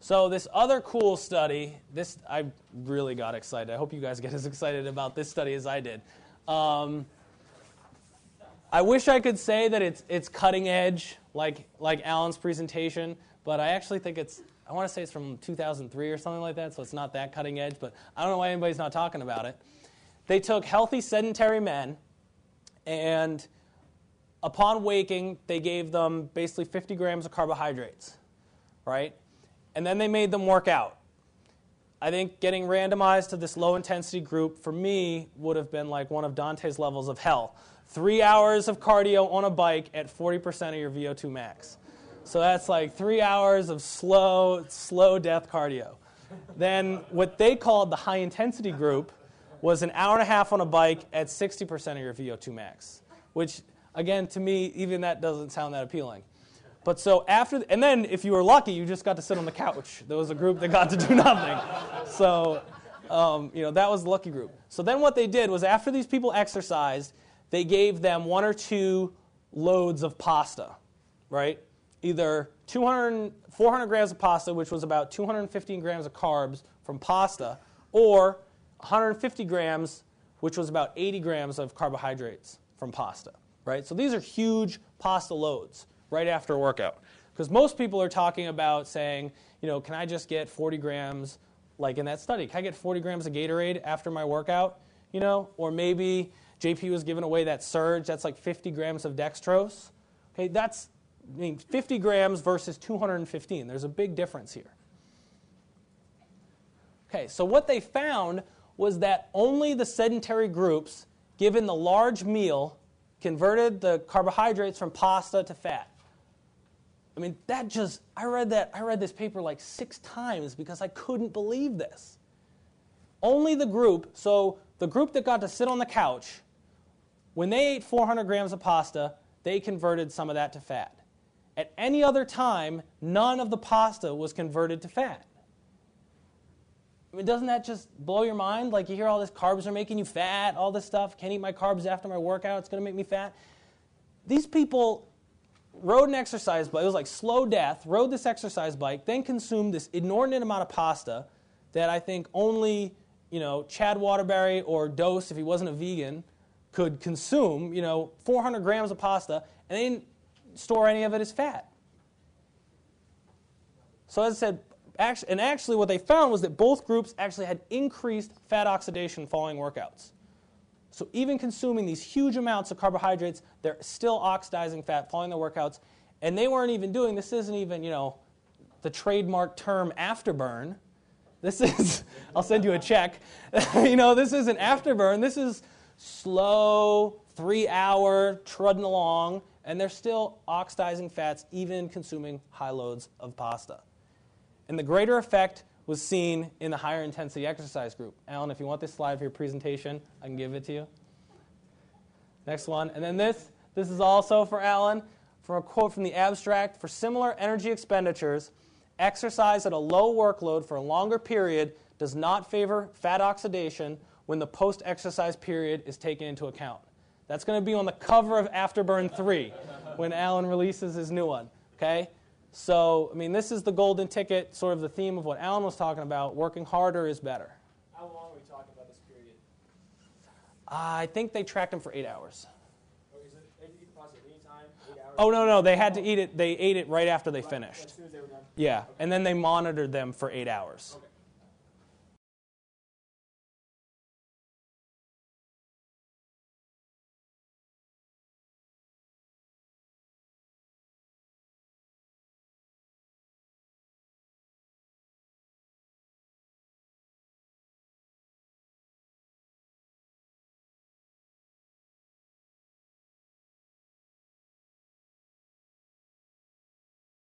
So this other cool study, I really got excited. I hope you guys get as excited about this study as I did. I wish I could say that it's cutting edge, like Alan's presentation, but I actually think I want to say it's from 2003 or something like that, so it's not that cutting edge, but I don't know why anybody's not talking about it. They took healthy sedentary men, and upon waking, they gave them basically 50 grams of carbohydrates, right? And then they made them work out. I think getting randomized to this low-intensity group, for me, would have been like one of Dante's levels of hell. 3 hours of cardio on a bike at 40% of your VO2 max. So that's like 3 hours of slow death cardio. Then what they called the high-intensity group was an hour and a half on a bike at 60% of your VO2 max, which, again, to me, even that doesn't sound that appealing. But so and then if you were lucky, you just got to sit on the couch. There was a group that got to do nothing. So, that was the lucky group. So then what they did was after these people exercised, they gave them 1 or 2 loads of pasta, right? Either 400 grams of pasta, which was about 215 grams of carbs from pasta, or 150 grams, which was about 80 grams of carbohydrates from pasta, right? So these are huge pasta loads right after a workout. Because most people are talking about saying, can I just get 40 grams, like in that study, can I get 40 grams of Gatorade after my workout? Or maybe JP was giving away that Surge, that's like 50 grams of dextrose. Okay, that's 50 grams versus 215. There's a big difference here. Okay, so what they found was that only the sedentary groups, given the large meal, converted the carbohydrates from pasta to fat. I read this paper like 6 times because I couldn't believe this. Only the group that got to sit on the couch, when they ate 400 grams of pasta, they converted some of that to fat. At any other time, none of the pasta was converted to fat. Doesn't that just blow your mind? Like, you hear all this carbs are making you fat, all this stuff. Can't eat my carbs after my workout. It's going to make me fat. These people rode an exercise bike. It was like slow death. Rode this exercise bike, then consumed this inordinate amount of pasta that I think only, Chad Waterbury or Dose, if he wasn't a vegan, could consume. 400 grams of pasta, and they didn't store any of it as fat. So as I said, actually what they found was that both groups actually had increased fat oxidation following workouts. So even consuming these huge amounts of carbohydrates, they're still oxidizing fat following their workouts. And they weren't even doing, this isn't even, the trademark term afterburn. This is, I'll send you a check. This isn't afterburn. This is slow, 3-hour, trudging along, and they're still oxidizing fats, even consuming high loads of pasta. And the greater effect was seen in the higher intensity exercise group. Alan, if you want this slide for your presentation, I can give it to you. Next one. And then this is also for Alan, from a quote from the abstract. For similar energy expenditures, exercise at a low workload for a longer period does not favor fat oxidation when the post-exercise period is taken into account. That's going to be on the cover of Afterburn 3 when Alan releases his new one. Okay? So, this is the golden ticket, sort of the theme of what Alan was talking about. Working harder is better. How long are we talking about this period? I think they tracked him for 8 hours. Is it, they eat the pasta at any time? 8 hours? Oh, no, they had to eat it. They ate it right after they finished. As soon as they were done? Yeah, Okay. and then they monitored them for 8 hours. Okay.